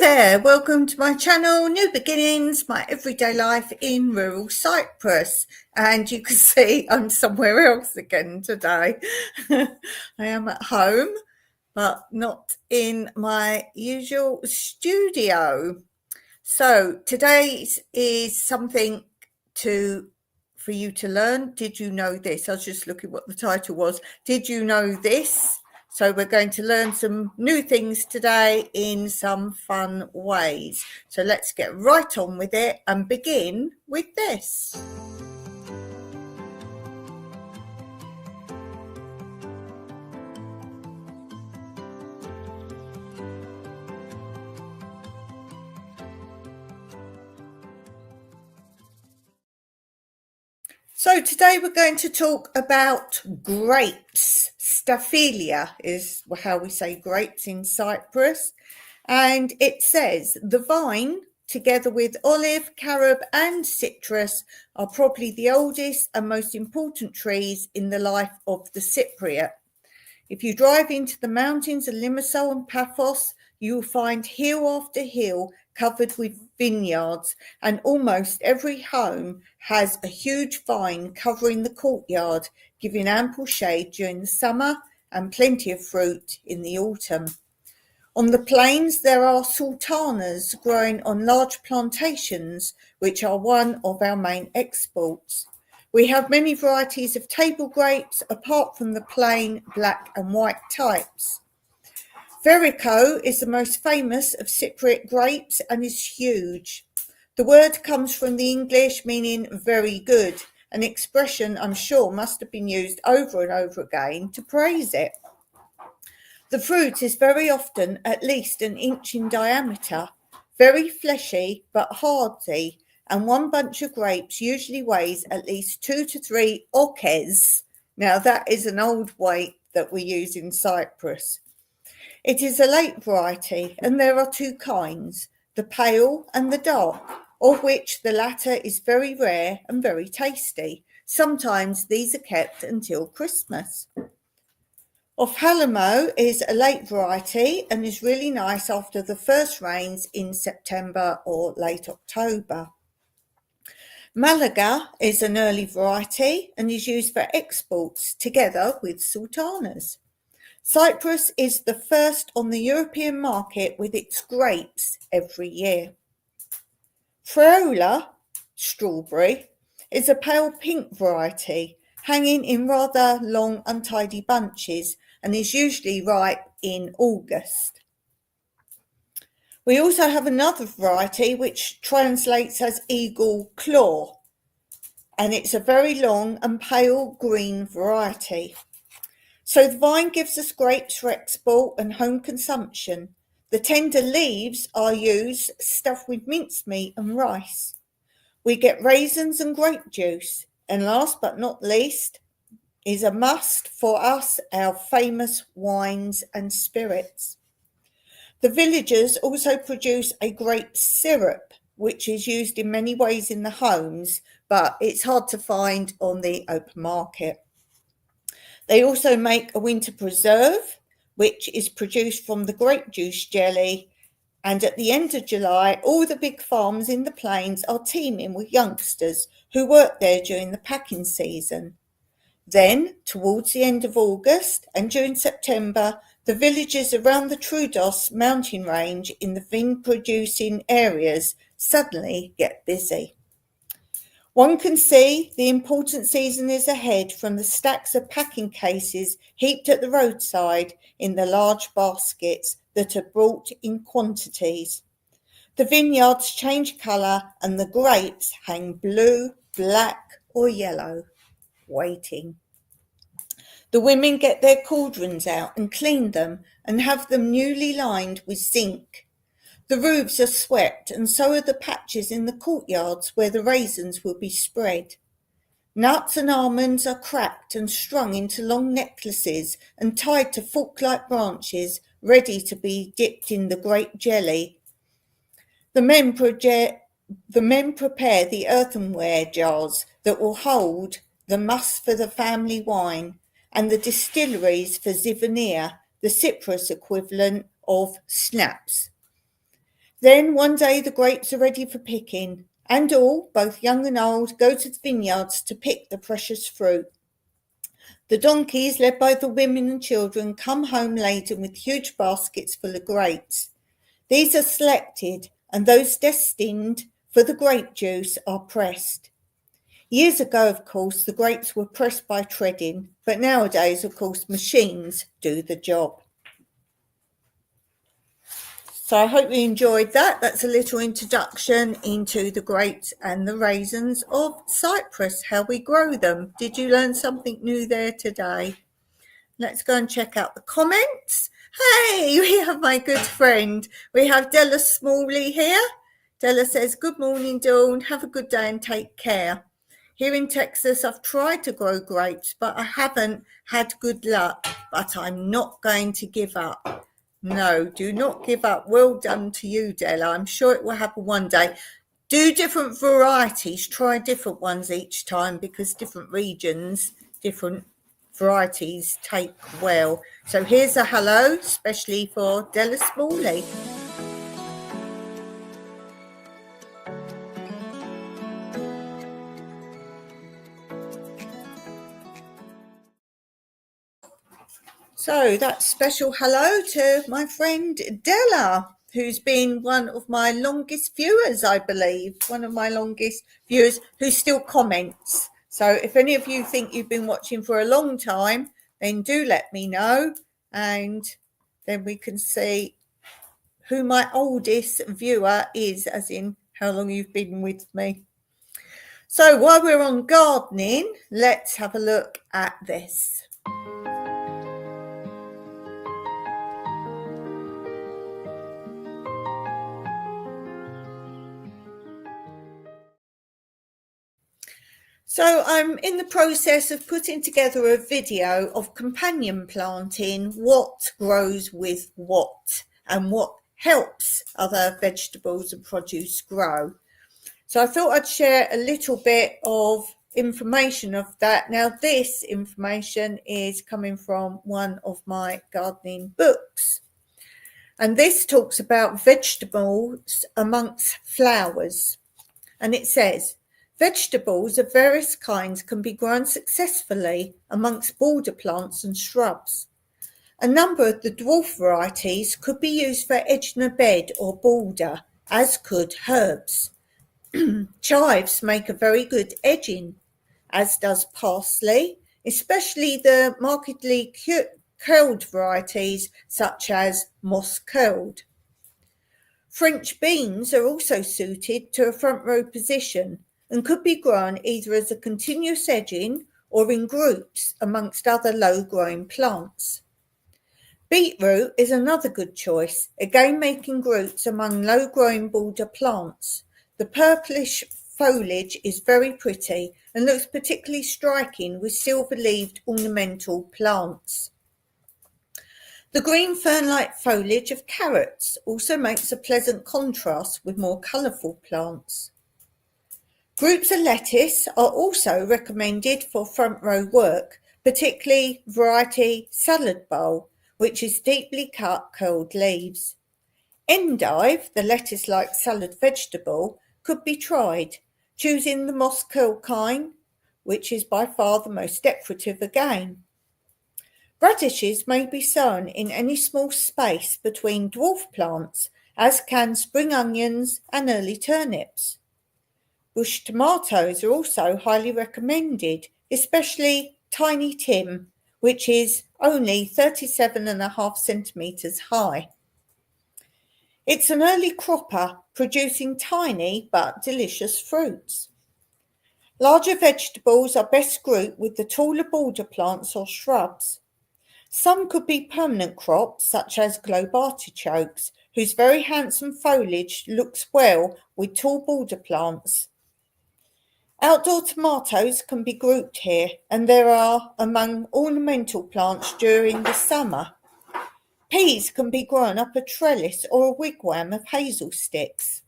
there, welcome to my channel, New Beginnings, my everyday life in rural Cyprus. And you can see I'm somewhere else again today. I am at home, but not in my usual studio. So today's is something for you to learn. Did you know this? I was just looking what the title was. Did you know this? So we're going to learn some new things today in some fun ways. So let's get right on with it and begin with this. So today we're going to talk about grapes. Staphylia is how we say grapes in Cyprus. And it says the vine, together with olive, carob and citrus, are probably the oldest and most important trees in the life of the Cypriot. If you drive into the mountains of Limassol and Paphos, you will find hill after hill covered with vineyards, and almost every home has a huge vine covering the courtyard, giving ample shade during the summer and plenty of fruit in the autumn. On the plains, there are sultanas growing on large plantations, which are one of our main exports. We have many varieties of table grapes, apart from the plain black and white types. Veriko is the most famous of Cypriot grapes and is huge. The word comes from the English meaning very good, an expression I'm sure must have been used over and over again to praise it. The fruit is very often at least an inch in diameter, very fleshy but hardy, and one bunch of grapes usually weighs at least 2 to 3 okes. Now that is an old weight that we use in Cyprus. It is a late variety, and there are two kinds, the pale and the dark, of which the latter is very rare and very tasty. Sometimes these are kept until Christmas. Ophthalmo is a late variety and is really nice after the first rains in September or late October. Malaga is an early variety and is used for exports together with sultanas. Cyprus is the first on the European market with its grapes every year. Freola, strawberry, is a pale pink variety, hanging in rather long untidy bunches, and is usually ripe in August. We also have another variety which translates as eagle claw, and it's a very long and pale green variety. So the vine gives us grapes for export and home consumption. The tender leaves are used stuffed with mincemeat and rice. We get raisins and grape juice. And last but not least is a must for us, our famous wines and spirits. The villagers also produce a grape syrup, which is used in many ways in the homes, but it's hard to find on the open market. They also make a winter preserve, which is produced from the grape juice jelly. And at the end of July, all the big farms in the plains are teeming with youngsters who work there during the packing season. Then, towards the end of August and during September, the villages around the Troodos mountain range in the vine-producing areas suddenly get busy. One can see the important season is ahead from the stacks of packing cases heaped at the roadside in the large baskets that are brought in quantities. The vineyards change colour and the grapes hang blue, black or yellow, waiting. The women get their cauldrons out and clean them and have them newly lined with zinc. The roofs are swept, and so are the patches in the courtyards where the raisins will be spread. Nuts and almonds are cracked and strung into long necklaces and tied to fork-like branches, ready to be dipped in the grape jelly. The men prepare the earthenware jars that will hold the must for the family wine, and the distilleries for Zivonia, the Cyprus equivalent of schnapps. Then one day the grapes are ready for picking, and all, both young and old, go to the vineyards to pick the precious fruit. The donkeys, led by the women and children, come home laden with huge baskets full of grapes. These are selected, and those destined for the grape juice are pressed. Years ago, of course, the grapes were pressed by treading, but nowadays, of course, machines do the job. So I hope you enjoyed that. That's a little introduction into the grapes and the raisins of Cyprus, how we grow them. Did you learn something new there today? Let's go and check out the comments. Hey, we have my good friend. We have Della Smalley here. Della says, good morning, Dawn. Have a good day and take care. Here in Texas, I've tried to grow grapes, but I haven't had good luck. But I'm not going to give up. No, do not give up. Well done to you, Della. I'm sure it will happen one day. Do different varieties. Try different ones each time because different regions, different varieties take well. So here's a hello, especially for Della Smalley. So that's special hello to my friend Della, who's been one of my longest viewers, I believe, one of my longest viewers who still comments. So if any of you think you've been watching for a long time, then do let me know, and then we can see who my oldest viewer is, as in how long you've been with me. So while we're on gardening, let's have a look at this. So I'm in the process of putting together a video of companion planting, what grows with what and what helps other vegetables and produce grow. So I thought I'd share a little bit of information of that. Now this information is coming from one of my gardening books. And this talks about vegetables amongst flowers. And it says, vegetables of various kinds can be grown successfully amongst border plants and shrubs. A number of the dwarf varieties could be used for edging a bed or border, as could herbs. Chives make a very good edging, as does parsley, especially the markedly curled varieties such as moss curled. French beans are also suited to a front row position and could be grown either as a continuous edging or in groups amongst other low-growing plants. Beetroot is another good choice, again making groups among low-growing border plants. The purplish foliage is very pretty and looks particularly striking with silver-leaved ornamental plants. The green fern-like foliage of carrots also makes a pleasant contrast with more colourful plants. Groups of lettuce are also recommended for front row work, particularly variety salad bowl, which is deeply cut curled leaves. Endive, the lettuce-like salad vegetable, could be tried, choosing the moss curl kind, which is by far the most decorative again. Radishes may be sown in any small space between dwarf plants, as can spring onions and early turnips. Bush tomatoes are also highly recommended, especially Tiny Tim, which is only 37.5 centimetres high. It's an early cropper, producing tiny but delicious fruits. Larger vegetables are best grouped with the taller border plants or shrubs. Some could be permanent crops, such as globe artichokes, whose very handsome foliage looks well with tall border plants. Outdoor tomatoes can be grouped here, and there are among ornamental plants during the summer. Peas can be grown up a trellis or a wigwam of hazel sticks.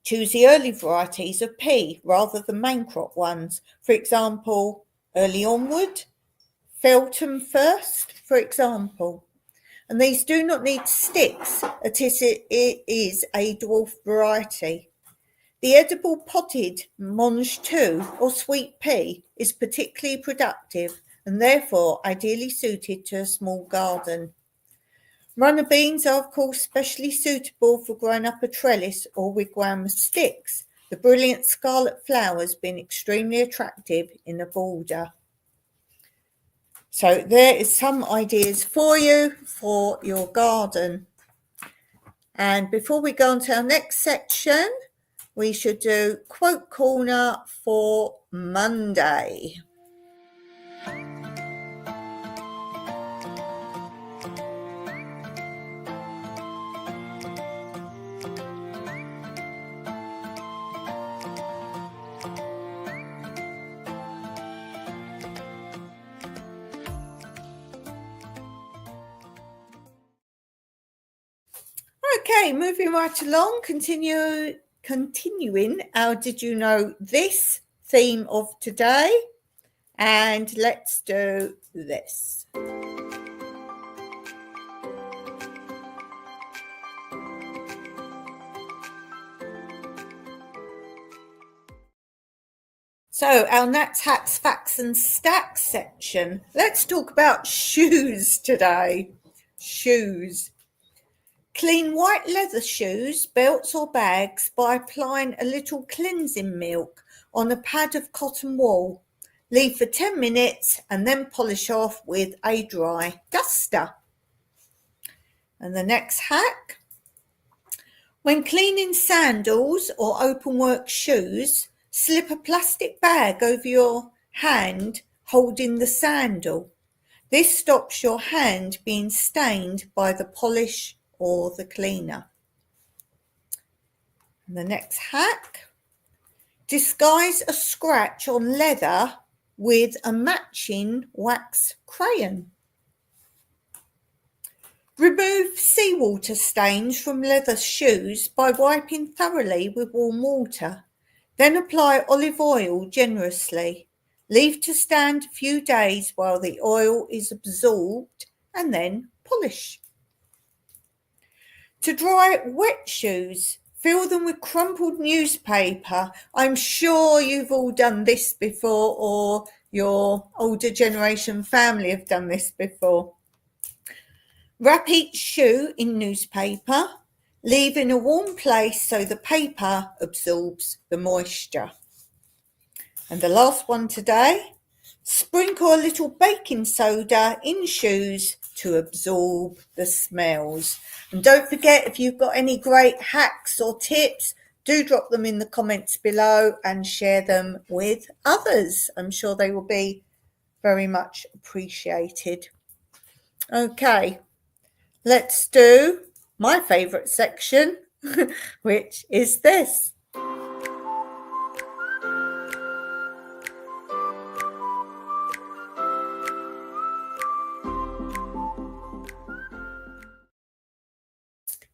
Choose the early varieties of pea rather than main crop ones, for example, early onward, Felton first, for example. and these do not need sticks, as it is a dwarf variety. The edible potted mange tout or sweet pea is particularly productive and therefore ideally suited to a small garden. Runner beans are of course specially suitable for growing up a trellis or wigwam of sticks, the brilliant scarlet flowers being extremely attractive in a border. So there is some ideas for you for your garden. And before we go on to our next section, we should do Quote Corner for Monday. Okay, moving right along, continuing our Did You Know This theme of today, and let's do this. So our Nats, Hats, Facts and Stacks section, let's talk about shoes today. Shoes. Clean white leather shoes, belts or bags by applying a little cleansing milk on a pad of cotton wool. Leave for 10 minutes and then polish off with a dry duster. And the next hack. When cleaning sandals or openwork shoes, slip a plastic bag over your hand holding the sandal. This stops your hand being stained by the polish or the cleaner. And the next hack. Disguise a scratch on leather with a matching wax crayon. Remove seawater stains from leather shoes by wiping thoroughly with warm water. Then apply olive oil generously. Leave to stand a few days while the oil is absorbed and then polish. To dry wet shoes, fill them with crumpled newspaper. I'm sure you've all done this before, or your older generation family have done this before. Wrap each shoe in newspaper. Leave in a warm place so the paper absorbs the moisture. And the last one today, sprinkle a little baking soda in shoes to absorb the smells. And don't forget, if you've got any great hacks or tips, do drop them in the comments below and share them with others. I'm sure they will be very much appreciated. Okay, let's do my favourite section, which is this.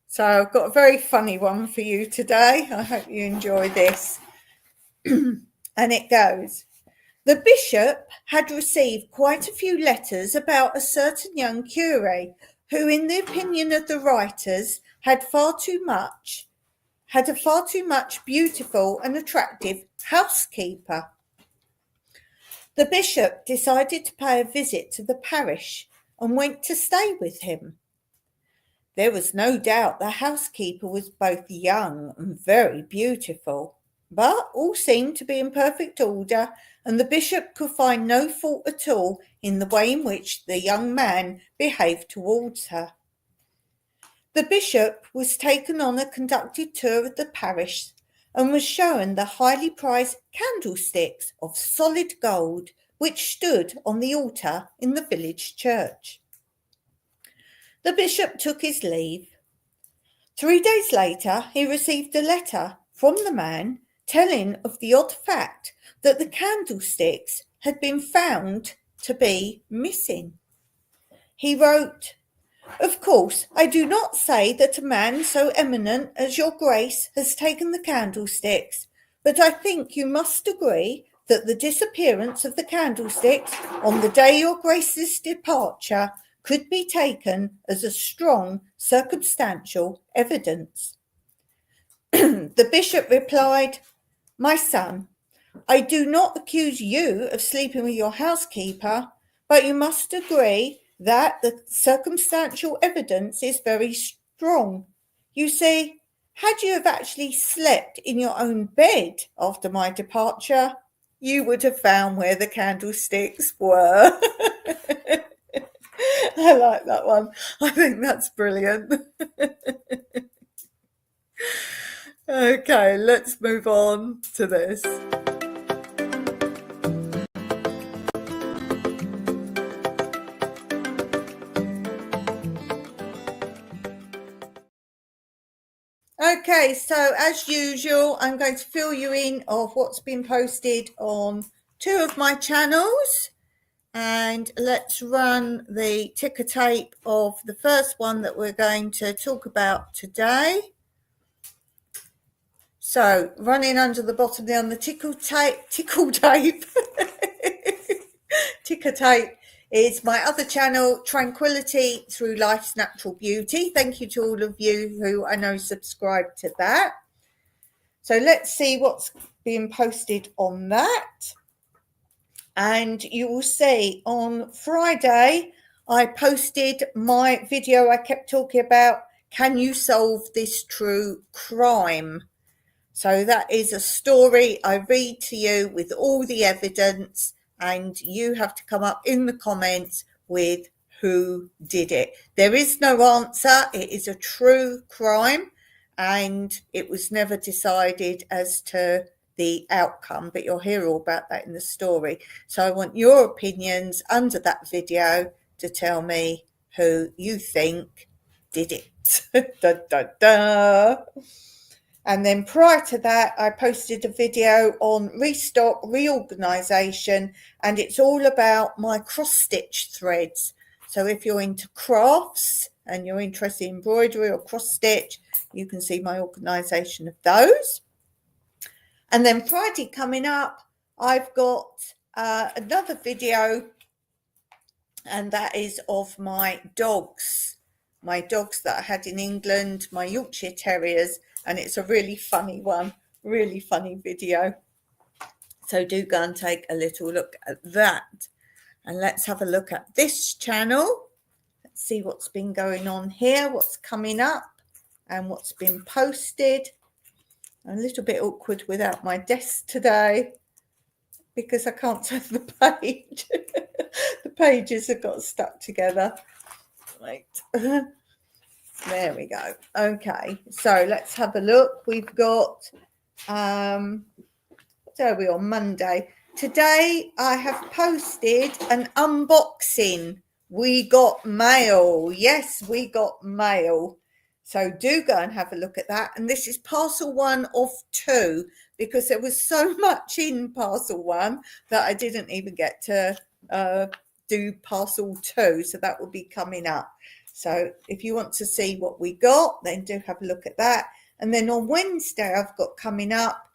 So I've got a very funny one for you today. I hope you enjoy this. And it goes. The bishop had received quite a few letters about a certain young curé who, in the opinion of the writers, had a far too much beautiful and attractive housekeeper. The bishop decided to pay a visit to the parish and went to stay with him. There was no doubt the housekeeper was both young and very beautiful, but all seemed to be in perfect order, and the bishop could find no fault at all in the way in which the young man behaved towards her. The bishop was taken on a conducted tour of the parish and was shown the highly prized candlesticks of solid gold which stood on the altar in the village church. The bishop took his leave. 3 days later, he received a letter from the man telling of the odd fact that the candlesticks had been found to be missing. He wrote, "Of course, I do not say that a man so eminent as your Grace has taken the candlesticks, but I think you must agree that the disappearance of the candlesticks on the day your Grace's departure could be taken as a strong circumstantial evidence. The bishop replied, "My son, I do not accuse you of sleeping with your housekeeper, but you must agree that the circumstantial evidence is very strong. You see, had you have actually slept in your own bed after my departure, you would have found where the candlesticks were." I like that one. I think that's brilliant. Okay, let's move on to this. Okay, so as usual, I'm going to fill you in of what's been posted on 2 of my channels. And let's run the ticker tape of the first one that we're going to talk about today. So running under the bottom there on the ticker tape, ticker tape is my other channel, Tranquility Through Life's Natural Beauty. Thank you to all of you who I know subscribe to that. So let's see what's being posted on that. And you will see on Friday, I posted my video I kept talking about, can you solve this true crime? So that is a story I read to you with all the evidence, and you have to come up in the comments with who did it. There is no answer. It is a true crime, and it was never decided as to the outcome, but you'll hear all about that in the story. So I want your opinions under that video to tell me who you think did it. Da, da, da. And then prior to that, I posted a video on restock, reorganization, and it's all about my cross-stitch threads. So if you're into crafts and you're interested in embroidery or cross-stitch, you can see my organization of those. And then Friday coming up, I've got another video, and that is of my dogs that I had in England, my Yorkshire Terriers, and it's a really funny one, really funny video. So do go and take a little look at that. And let's have a look at this channel. Let's see what's been going on here, what's coming up, and what's been posted. I'm a little bit awkward without my desk today because I can't turn the page. The pages have got stuck together. Right. There we go. Okay, so let's have a look. We've got, what are we on? Monday. Today I have posted an unboxing. We got mail. Yes, we got mail. So do go and have a look at that. And this is parcel 1 of 2 because there was so much in parcel 1 that I didn't even get to do parcel 2. So that will be coming up. So if you want to see what we got, then do have a look at that. And then on Wednesday, I've got coming up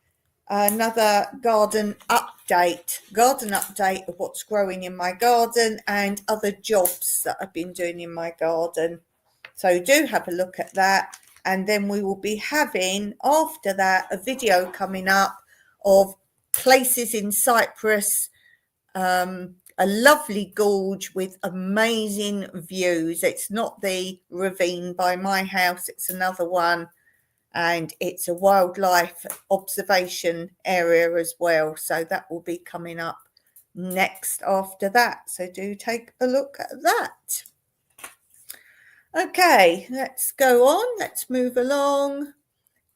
another garden update of what's growing in my garden and other jobs that I've been doing in my garden. So do have a look at that. And then we will be having, after that, a video coming up of places in Cyprus, a lovely gorge with amazing views. It's not the ravine by my house, it's another one, and it's a wildlife observation area as well. So that will be coming up next after that. So do take a look at that. Okay, let's go on. Let's move along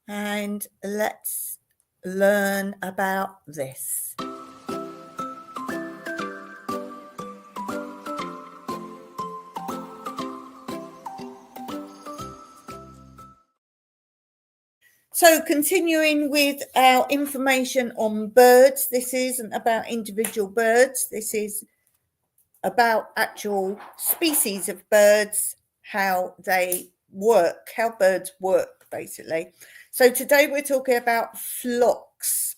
and let's learn about this. So continuing with our information on birds, this isn't about individual birds. This is about actual species of birds, how they work, how birds work, basically. So today we're talking about flocks.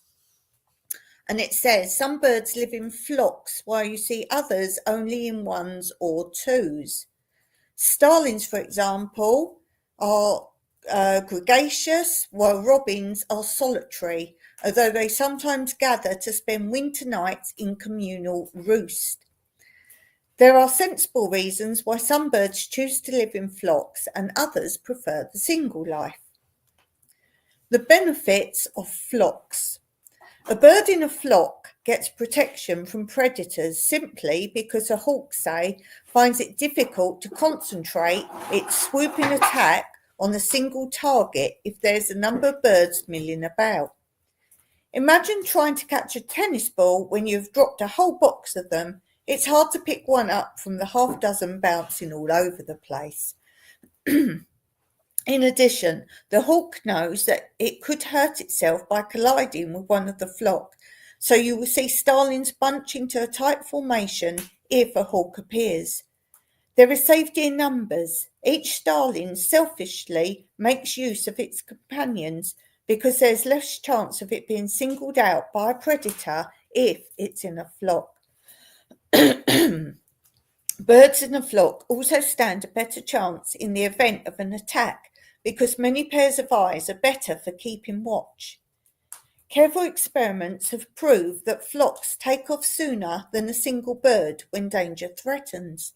And it says some birds live in flocks while you see others only in ones or twos. Starlings, for example, are gregarious, while robins are solitary, although they sometimes gather to spend winter nights in communal roost. There are sensible reasons why some birds choose to live in flocks and others prefer the single life. The benefits of flocks. A bird in a flock gets protection from predators simply because a hawk, say, finds it difficult to concentrate its swooping attack on a single target if there's a number of birds milling about. Imagine trying to catch a tennis ball when you've dropped a whole box of them. It's hard to pick one up from the half dozen bouncing all over the place. In addition, the hawk knows that it could hurt itself by colliding with one of the flock, so you will see starlings bunch into a tight formation if a hawk appears. There is safety in numbers. Each starling selfishly makes use of its companions because there's less chance of it being singled out by a predator if it's in a flock. Birds in a flock also stand a better chance in the event of an attack because many pairs of eyes are better for keeping watch. Careful experiments have proved that flocks take off sooner than a single bird when danger threatens.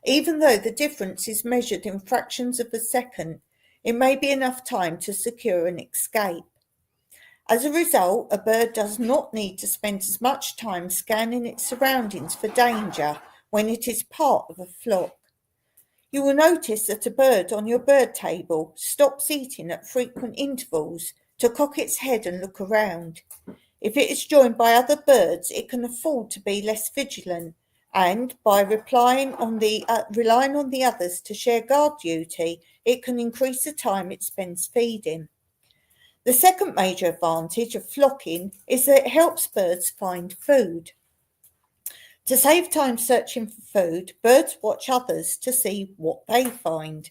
Even though the difference is measured in fractions of a second, it may be enough time to secure an escape. As a result, a bird does not need to spend as much time scanning its surroundings for danger when it is part of a flock. You will notice that a bird on your bird table stops eating at frequent intervals to cock its head and look around. If it is joined by other birds, it can afford to be less vigilant, and by relying on the others to share guard duty, it can increase the time it spends feeding. The second major advantage of flocking is that it helps birds find food. To save time searching for food, birds watch others to see what they find.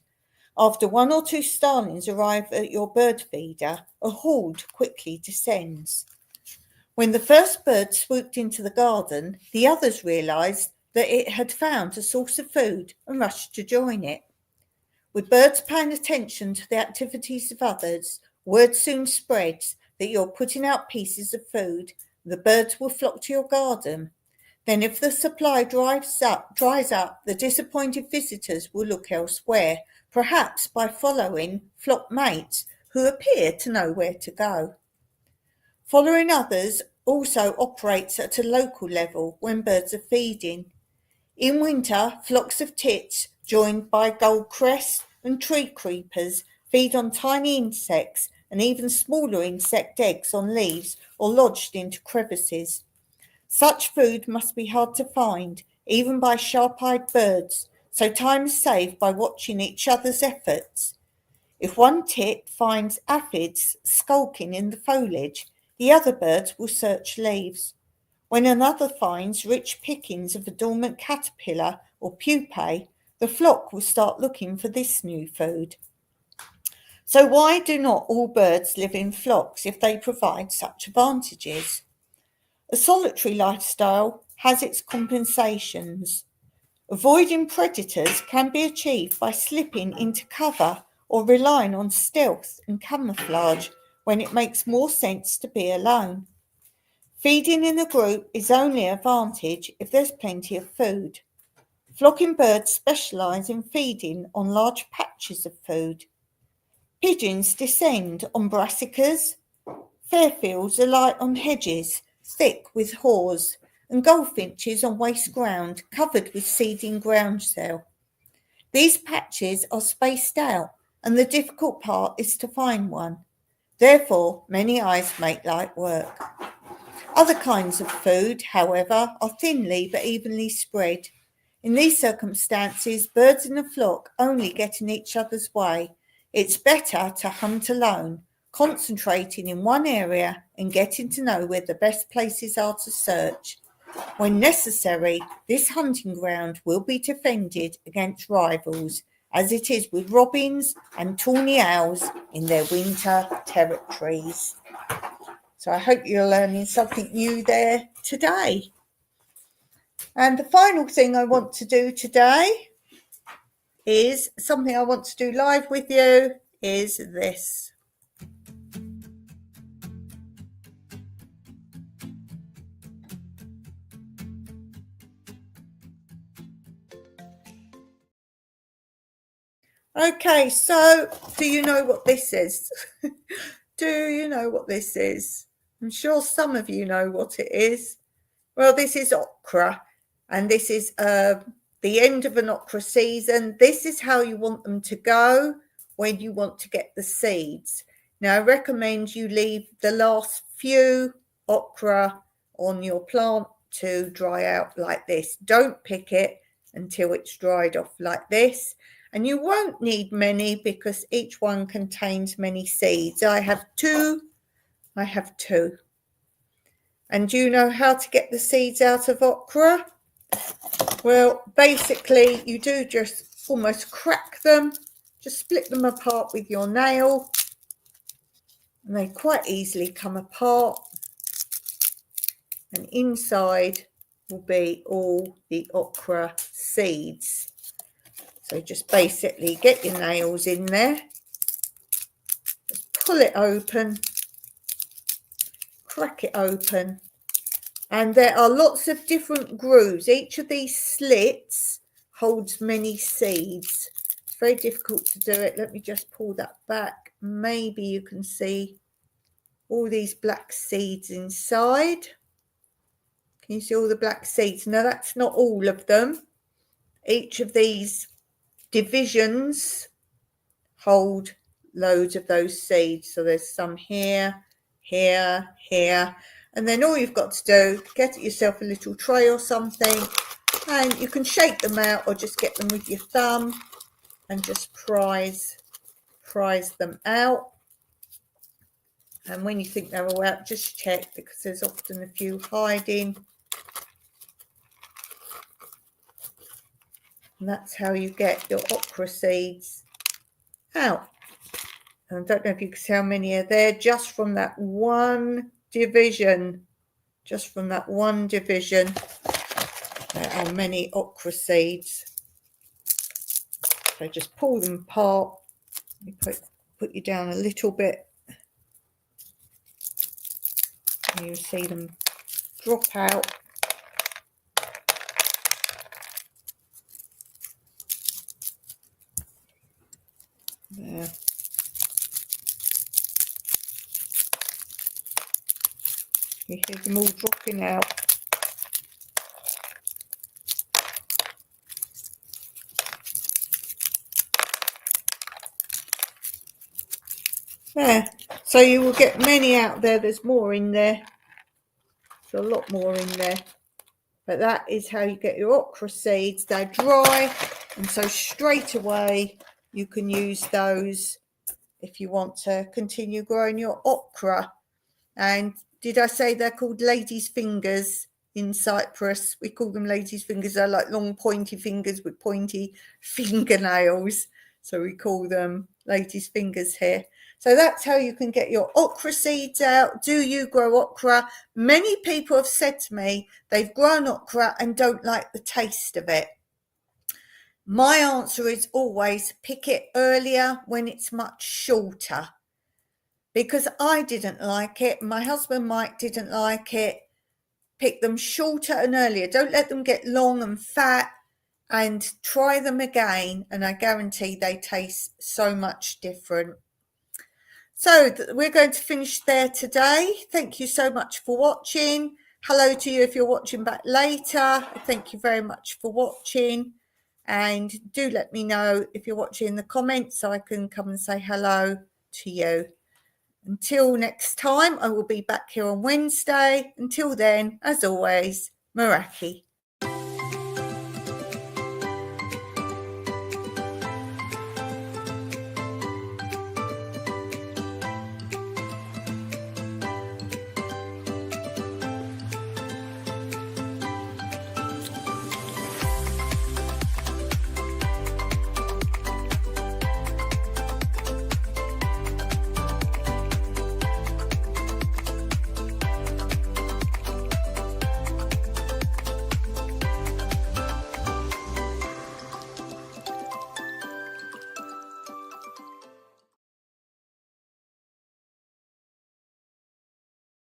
After one or two starlings arrive at your bird feeder, a horde quickly descends. When the first bird swooped into the garden, the others realised that it had found a source of food and rushed to join it. With birds paying attention to the activities of others, word soon spreads that you're putting out pieces of food. The birds will flock to your garden. Then if the supply dries up, the disappointed visitors will look elsewhere, perhaps by following flock mates who appear to know where to go. Following others also operates at a local level when birds are feeding. In winter, flocks of tits, joined by goldcrests and tree creepers, feed on tiny insects and even smaller insect eggs on leaves or lodged into crevices. Such food must be hard to find, even by sharp-eyed birds, so time is saved by watching each other's efforts. If one tit finds aphids skulking in the foliage, the other birds will search leaves. When another finds rich pickings of a dormant caterpillar or pupae, the flock will start looking for this new food. So why do not all birds live in flocks if they provide such advantages? A solitary lifestyle has its compensations. Avoiding predators can be achieved by slipping into cover or relying on stealth and camouflage when it makes more sense to be alone. Feeding in a group is only an advantage if there's plenty of food. Flocking birds specialise in feeding on large patches of food. Pigeons descend on brassicas. Fairfields alight on hedges thick with haws, and goldfinches on waste ground covered with seeding groundsel. These patches are spaced out, and the difficult part is to find one. Therefore, many eyes make light work. Other kinds of food, however, are thinly but evenly spread. In these circumstances, birds in a flock only get in each other's way. It's better to hunt alone, concentrating in one area and getting to know where the best places are to search. When necessary, this hunting ground will be defended against rivals, as it is with robins and tawny owls in their winter territories. So I hope you're learning something new there today. And the final thing I want to do today is something I want to do live with you is this. Okay, so do you know what this is? Do you know what this is? I'm sure some of you know what it is. Well, this is okra, and this is the end of an okra season. This is how you want them to go when you want to get the seeds. Now, I recommend you leave the last few okra on your plant to dry out like this. Don't pick it until it's dried off like this. And you won't need many because each one contains many seeds. I have two. And do you know how to get the seeds out of okra? Well, basically, you do just almost crack them, just split them apart with your nail, and they quite easily come apart. And inside will be all the okra seeds. So just basically get your nails in there, just pull it open, crack it open. And there are lots of different grooves. Each of these slits holds many seeds. It's very difficult to do it. Let me just pull that back. Maybe you can see all these black seeds inside. Can you see all the black seeds? No, that's not all of them. Each of these divisions hold loads of those seeds. So there's some here, here, here. And then all you've got to do, get yourself a little tray or something, and you can shake them out or just get them with your thumb and just prise them out. And when you think they're all out, just check, because there's often a few hiding. And that's how you get your okra seeds out. And I don't know if you can see how many are there, just from that one division. Just from that one division, there are many okra seeds. So just pull them apart. Let me put you down a little bit. And you'll see them drop out. There. You hear them all dropping out. There. So you will get many out there. There's more in there. There's a lot more in there. But that is how you get your okra seeds. They're dry, and so straight away you can use those if you want to continue growing your okra. And did I say they're called ladies' fingers in Cyprus? We call them ladies' fingers. They're like long pointy fingers with pointy fingernails. So we call them ladies' fingers here. So that's how you can get your okra seeds out. Do you grow okra? Many people have said to me they've grown okra and don't like the taste of it. My answer is always pick it earlier when it's much shorter. Because I didn't like it. My husband Mike didn't like it. Pick them shorter and earlier. Don't let them get long and fat, and try them again. And I guarantee they taste so much different. So we're going to finish there today. Thank you so much for watching. Hello to you if you're watching back later. Thank you very much for watching. And do let me know if you're watching in the comments so I can come and say hello to you. Until next time, I will be back here on Wednesday. Until then, as always, Meraki.